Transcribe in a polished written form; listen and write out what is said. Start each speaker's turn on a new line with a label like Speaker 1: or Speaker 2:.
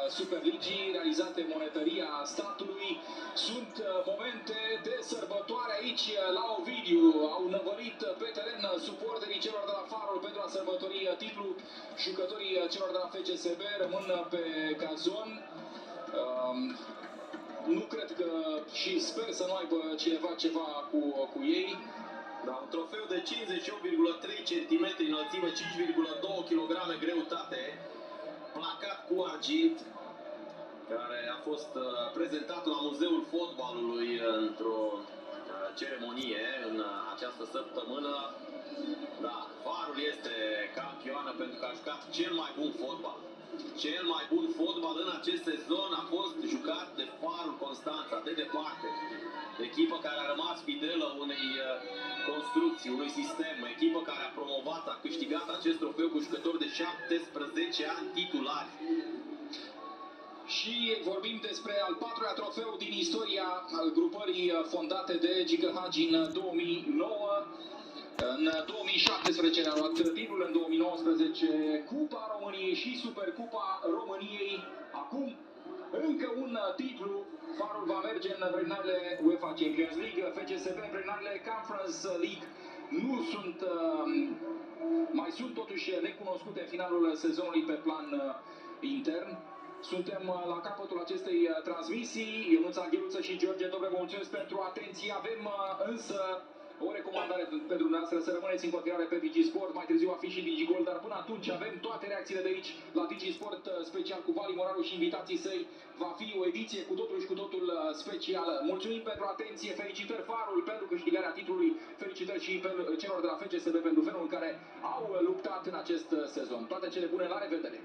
Speaker 1: Superligii realizate în monetăria statului. Sunt momente de sărbătoare aici la Ovidiu. Au năvălit pe teren suporterii celor de la Farul pentru a sărbători titlul. Jucătorii celor de la FCSB rămân pe gazon. Nu cred că și sper să nu aibă cineva ceva cu ei.
Speaker 2: Da, un trofeu de 58,3 cm înălțime, 5,2 kg greutate, placat cu argint, care a fost prezentat la Muzeul Fotbalului într-o ceremonie în această săptămână. Da, Farul este campioană pentru că a jucat cel mai bun fotbal. Cel mai bun fotbal în acest sezon a fost jucat de Farul Constanța, de departe. Echipă care a rămas fidelă unei construcții, unui sistem, echipă care a promovat, a câștigat acest trofeu cu jucători de 17 ani titulari.
Speaker 1: Și vorbim despre al patrulea trofeu din istoria al grupării fondate de Gică Hagi în 2009. În 2017 ne-a luat titlul, în 2019 Cupa României și Supercupa României. Acum încă un titlu. Farul va merge în preliminarele UEFA Champions League, FCSB în preliminarele Conference League. Nu sunt, mai sunt totuși necunoscute în finalul sezonului pe plan intern. Suntem la capătul acestei transmisii. Ionuț Angheluță și George Dobre, vă mulțumesc pentru atenție. Avem însă o recomandare pentru dumneavoastră, să rămâneți în continuare pe DigiSport. Mai târziu va fi și DigiGol, dar până atunci avem toate reacțiile de aici la DigiSport special cu Vali Moraru și invitații săi. Va fi o ediție cu totul și cu totul specială. Mulțumim pentru atenție, felicitări Farul pentru câștigarea titlului, felicitări și celor de la FCSB pentru felul în care au luptat în acest sezon. Toate cele bune, la revedere!